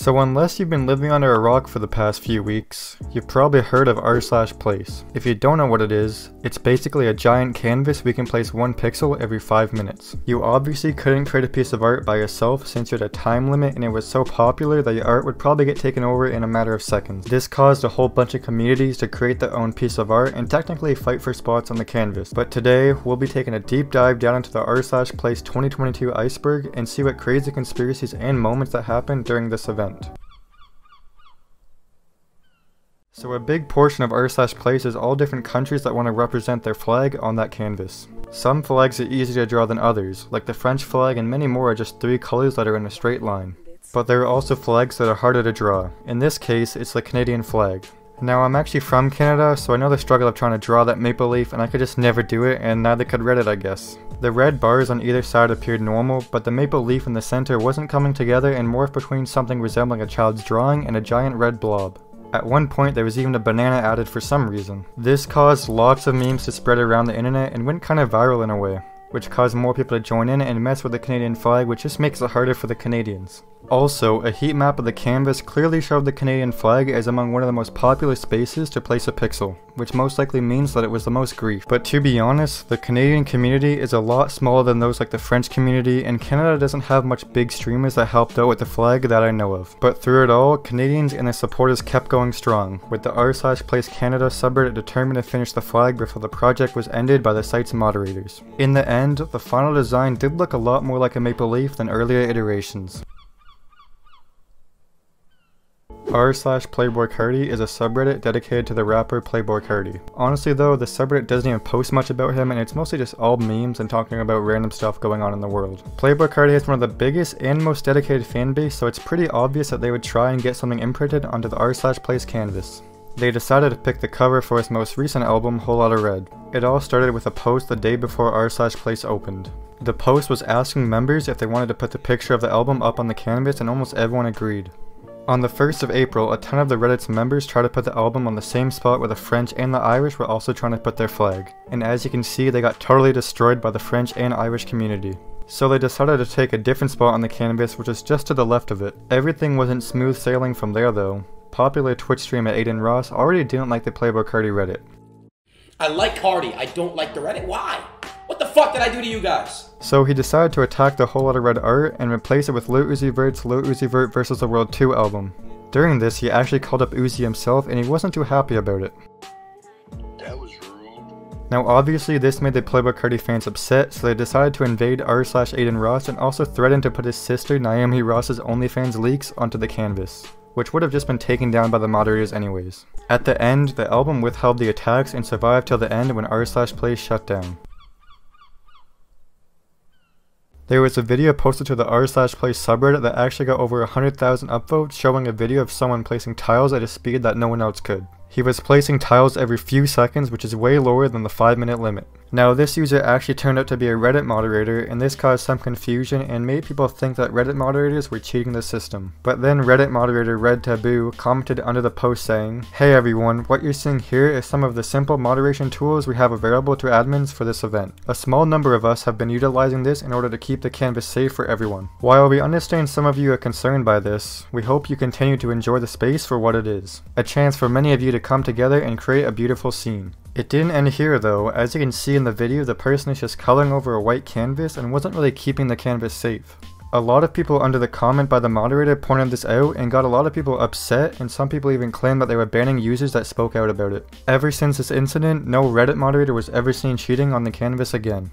So unless you've been living under a rock for the past few weeks, you've probably heard of r/place. If you don't know what it is, it's basically a giant canvas we can place one pixel every 5 minutes. You obviously couldn't create a piece of art by yourself since you had a time limit and it was so popular that your art would probably get taken over in a matter of seconds. This caused a whole bunch of communities to create their own piece of art and technically fight for spots on the canvas. But today, we'll be taking a deep dive down into the r/place 2022 Iceberg and see what crazy conspiracies and moments that happened during this event. So a big portion of r/place is all different countries that want to represent their flag on that canvas. Some flags are easier to draw than others, like the French flag, and many more are just 3 colors that are in a straight line. But there are also flags that are harder to draw. In this case, it's the Canadian flag. Now I'm actually from Canada, so I know the struggle of trying to draw that maple leaf, and I could just never do it, and neither could Reddit, I guess. The red bars on either side appeared normal, but the maple leaf in the center wasn't coming together and morphed between something resembling a child's drawing and a giant red blob. At one point there was even a banana added for some reason. This caused lots of memes to spread around the internet and went kind of viral in a way, which caused more people to join in and mess with the Canadian flag, which just makes it harder for the Canadians. Also, a heat map of the canvas clearly showed the Canadian flag as among one of the most popular spaces to place a pixel, which most likely means that it was the most grief. But to be honest, the Canadian community is a lot smaller than those like the French community, and Canada doesn't have much big streamers that helped out with the flag that I know of. But through it all, Canadians and their supporters kept going strong, with the r/place Canada subreddit determined to finish the flag before the project was ended by the site's moderators. In the end, the final design did look a lot more like a maple leaf than earlier iterations. r/Playboi Carti is a subreddit dedicated to the rapper Playboi Carti. Honestly though, the subreddit doesn't even post much about him and it's mostly just all memes and talking about random stuff going on in the world. Playboi Carti has one of the biggest and most dedicated fanbase, so it's pretty obvious that they would try and get something imprinted onto the r/place canvas. They decided to pick the cover for his most recent album, Whole Lotta Red. It all started with a post the day before r/place opened. The post was asking members if they wanted to put the picture of the album up on the canvas and almost everyone agreed. On the 1st of April, a ton of the Reddit's members tried to put the album on the same spot where the French and the Irish were also trying to put their flag, and as you can see they got totally destroyed by the French and Irish community. So they decided to take a different spot on the canvas, which is just to the left of it. Everything wasn't smooth sailing from there though. Popular Twitch streamer Aiden Ross already didn't like the Playboi Carti Reddit. I like Carti, I don't like the Reddit. Why? What the fuck did I do to you guys? So he decided to attack the Whole Lotta Red art and replace it with Lil Uzi Vert's Lil Uzi Vert vs. the World 2 album. During this, he actually called up Uzi himself and he wasn't too happy about it. That was rude. Now obviously this made the Playboi Carti fans upset, so they decided to invade r/Aiden Ross and also threatened to put his sister Naomi Ross's OnlyFans leaks onto the canvas, which would have just been taken down by the moderators anyways. At the end, the album withheld the attacks and survived till the end when r/place shut down. There was a video posted to the r/place subreddit that actually got over 100,000 upvotes, showing a video of someone placing tiles at a speed that no one else could. He was placing tiles every few seconds, which is way lower than the 5-minute limit. Now this user actually turned out to be a Reddit moderator, and this caused some confusion and made people think that Reddit moderators were cheating the system. But then Reddit moderator Red Taboo commented under the post saying, "Hey everyone, what you're seeing here is some of the simple moderation tools we have available to admins for this event. A small number of us have been utilizing this in order to keep the canvas safe for everyone. While we understand some of you are concerned by this, we hope you continue to enjoy the space for what it is. A chance for many of you to come together and create a beautiful scene." It didn't end here though. As you can see in the video, the person is just coloring over a white canvas and wasn't really keeping the canvas safe. A lot of people under the comment by the moderator pointed this out and got a lot of people upset, and some people even claimed that they were banning users that spoke out about it. Ever since this incident, no Reddit moderator was ever seen cheating on the canvas again.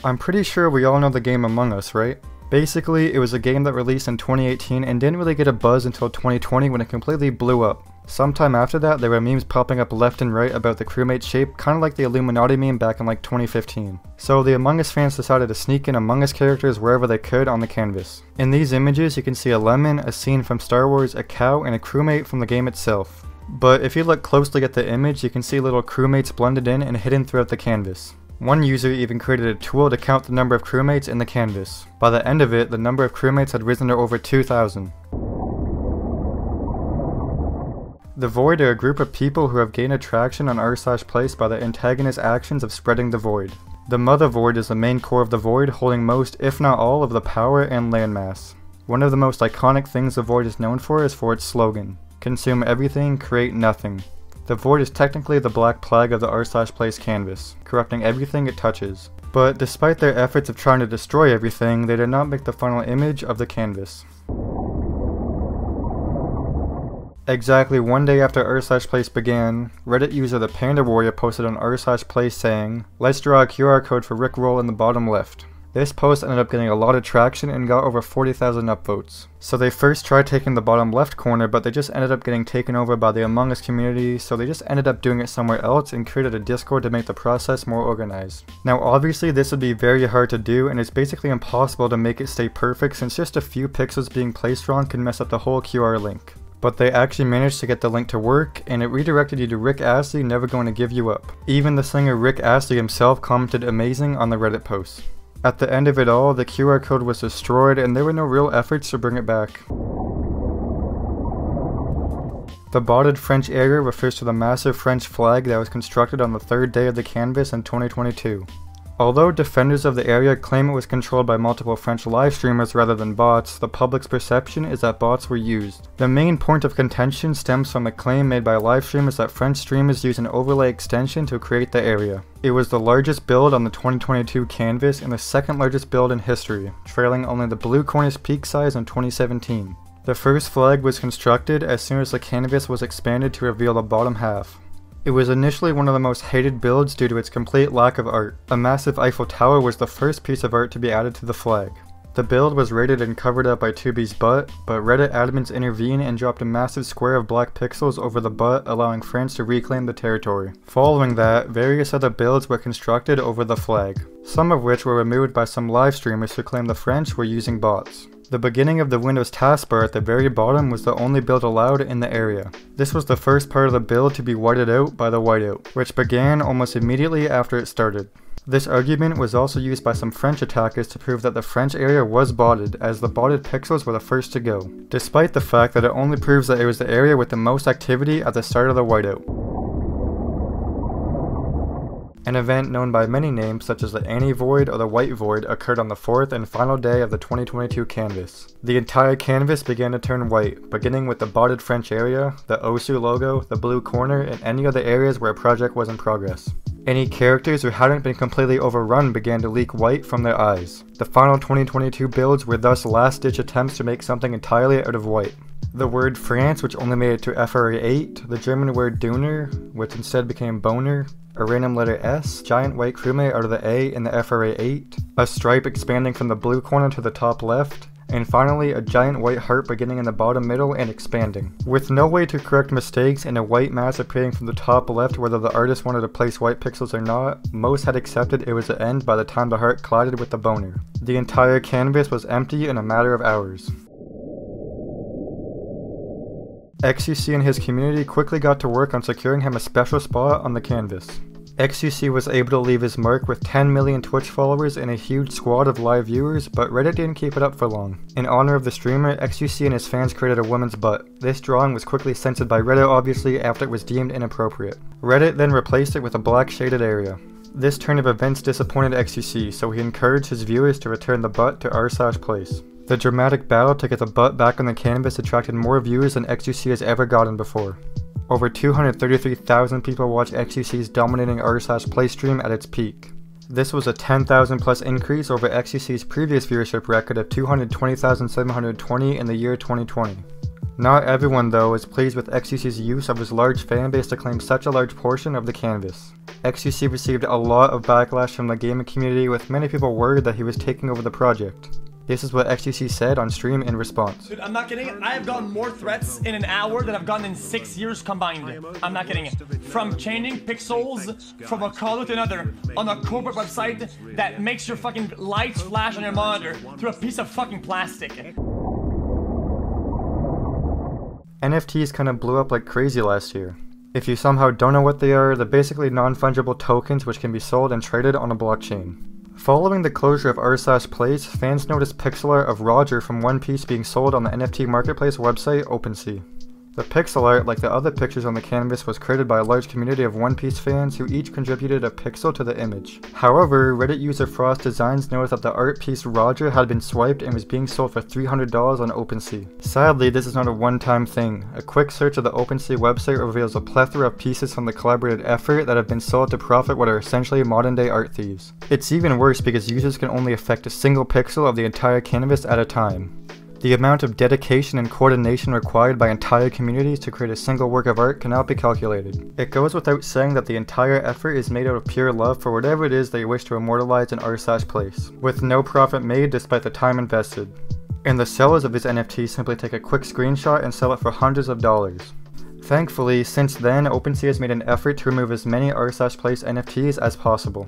I'm pretty sure we all know the game Among Us, right? Basically, it was a game that released in 2018 and didn't really get a buzz until 2020 when it completely blew up. Sometime after that, there were memes popping up left and right about the crewmate shape, kinda like the Illuminati meme back in like 2015. So the Among Us fans decided to sneak in Among Us characters wherever they could on the canvas. In these images, you can see a lemon, a scene from Star Wars, a cow, and a crewmate from the game itself. But if you look closely at the image, you can see little crewmates blended in and hidden throughout the canvas. One user even created a tool to count the number of crewmates in the canvas. By the end of it, the number of crewmates had risen to over 2,000. The Void are a group of people who have gained attraction on r/place by the antagonist's actions of spreading the void. The mother void is the main core of the void, holding most, if not all, of the power and landmass. One of the most iconic things the void is known for is for its slogan, "Consume everything, create nothing." The void is technically the black plague of the r/place canvas, corrupting everything it touches. But despite their efforts of trying to destroy everything, they did not make the final image of the canvas. Exactly one day after r/place began, Reddit user the Panda Warrior posted on r/place saying, "Let's draw a QR code for Rickroll in the bottom left." This post ended up getting a lot of traction and got over 40,000 upvotes. So they first tried taking the bottom left corner, but they just ended up getting taken over by the Among Us community, so they just ended up doing it somewhere else and created a Discord to make the process more organized. Now obviously this would be very hard to do, and it's basically impossible to make it stay perfect since just a few pixels being placed wrong can mess up the whole QR link. But they actually managed to get the link to work, and it redirected you to Rick Astley, Never Going to Give You Up. Even the singer Rick Astley himself commented amazing on the Reddit post. At the end of it all, the QR code was destroyed and there were no real efforts to bring it back. The botted French area refers to the massive French flag that was constructed on the third day of the canvas in 2022. Although defenders of the area claim it was controlled by multiple French live streamers rather than bots, the public's perception is that bots were used. The main point of contention stems from a claim made by live streamers that French streamers used an overlay extension to create the area. It was the largest build on the 2022 canvas and the second largest build in history, trailing only the blue corner's peak size in 2017. The first flag was constructed as soon as the canvas was expanded to reveal the bottom half. It was initially one of the most hated builds due to its complete lack of art. A massive Eiffel Tower was the first piece of art to be added to the flag. The build was raided and covered up by Tubi's butt, but Reddit admins intervened and dropped a massive square of black pixels over the butt, allowing France to reclaim the territory. Following that, various other builds were constructed over the flag, some of which were removed by some live streamers who claimed the French were using bots. The beginning of the Windows taskbar at the very bottom was the only build allowed in the area. This was the first part of the build to be whited out by the whiteout, which began almost immediately after it started. This argument was also used by some French attackers to prove that the French area was botted, as the botted pixels were the first to go, despite the fact that it only proves that it was the area with the most activity at the start of the whiteout. An event known by many names such as the Annie Void or the White Void occurred on the fourth and final day of the 2022 canvas. The entire canvas began to turn white, beginning with the botted French area, the OSU logo, the blue corner, and any other areas where a project was in progress. Any characters who hadn't been completely overrun began to leak white from their eyes. The final 2022 builds were thus last-ditch attempts to make something entirely out of white. The word France, which only made it to FRA8, the German word Döner, which instead became Boner, a random letter S, giant white crewmate out of the A in the FRA8, a stripe expanding from the blue corner to the top left, and finally a giant white heart beginning in the bottom middle and expanding. With no way to correct mistakes and a white mass appearing from the top left whether the artist wanted to place white pixels or not, most had accepted it was the end by the time the heart collided with the boner. The entire canvas was empty in a matter of hours. XUC and his community quickly got to work on securing him a special spot on the canvas. XUC was able to leave his mark with 10 million Twitch followers and a huge squad of live viewers, but Reddit didn't keep it up for long. In honor of the streamer, XUC and his fans created a woman's butt. This drawing was quickly censored by Reddit obviously after it was deemed inappropriate. Reddit then replaced it with a black shaded area. This turn of events disappointed XUC, so he encouraged his viewers to return the butt to r/place. The dramatic battle to get the butt back on the canvas attracted more viewers than XUC has ever gotten before. Over 233,000 people watched XUC's dominating r/place stream at its peak. This was a 10,000 plus increase over XUC's previous viewership record of 220,720 in the year 2020. Not everyone though is pleased with XUC's use of his large fanbase to claim such a large portion of the canvas. XUC received a lot of backlash from the gaming community, with many people worried that he was taking over the project. This is what XUC said on stream in response. Dude, I'm not kidding. I have gotten more threats in an hour than I've gotten in 6 years combined. I'm not kidding. From changing pixels from a color to another on a corporate website that makes your fucking lights flash on your monitor through a piece of fucking plastic. NFTs kind of blew up like crazy last year. If you somehow don't know what they are, they're basically non-fungible tokens which can be sold and traded on a blockchain. Following the closure of r/place, fans noticed pixel art of Roger from One Piece being sold on the NFT marketplace website OpenSea. The pixel art, like the other pictures on the canvas, was created by a large community of One Piece fans who each contributed a pixel to the image. However, Reddit user Frost Designs noticed that the art piece Roger had been swiped and was being sold for $300 on OpenSea. Sadly, this is not a one-time thing. A quick search of the OpenSea website reveals a plethora of pieces from the collaborated effort that have been sold to profit what are essentially modern-day art thieves. It's even worse because users can only affect a single pixel of the entire canvas at a time. The amount of dedication and coordination required by entire communities to create a single work of art cannot be calculated. It goes without saying that the entire effort is made out of pure love for whatever it is they wish to immortalize in r/place, with no profit made despite the time invested. And the sellers of these NFTs simply take a quick screenshot and sell it for hundreds of dollars. Thankfully, since then, OpenSea has made an effort to remove as many r/place NFTs as possible.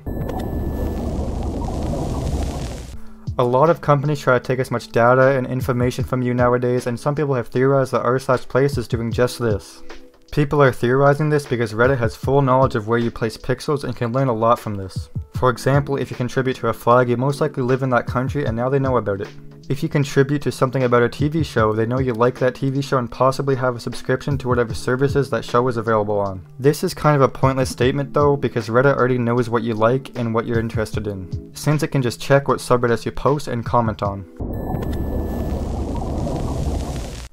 A lot of companies try to take as much data and information from you nowadays, and some people have theorized that r/place is doing just this. People are theorizing this because Reddit has full knowledge of where you place pixels and can learn a lot from this. For example, if you contribute to a flag, you most likely live in that country and now they know about it. If you contribute to something about a TV show, they know you like that TV show and possibly have a subscription to whatever services that show is available on. This is kind of a pointless statement though, because Reddit already knows what you like and what you're interested in, since it can just check what subreddits you post and comment on.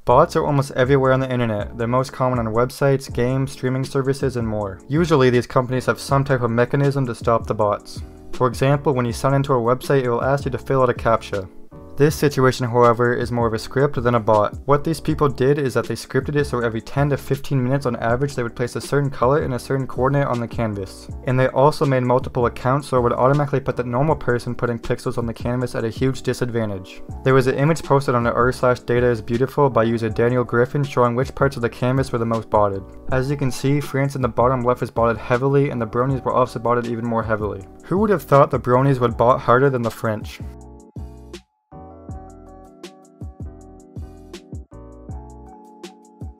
Bots are almost everywhere on the internet. They're most common on websites, games, streaming services, and more. Usually these companies have some type of mechanism to stop the bots. For example, when you sign into a website, it will ask you to fill out a CAPTCHA. This situation, however, is more of a script than a bot. What these people did is that they scripted it so every 10 to 15 minutes on average they would place a certain color and a certain coordinate on the canvas. And they also made multiple accounts so it would automatically put the normal person putting pixels on the canvas at a huge disadvantage. There was an image posted on the r/data is beautiful by user Daniel Griffin showing which parts of the canvas were the most botted. As you can see, France in the bottom left was botted heavily and the bronies were also botted even more heavily. Who would have thought the bronies would bot harder than the French?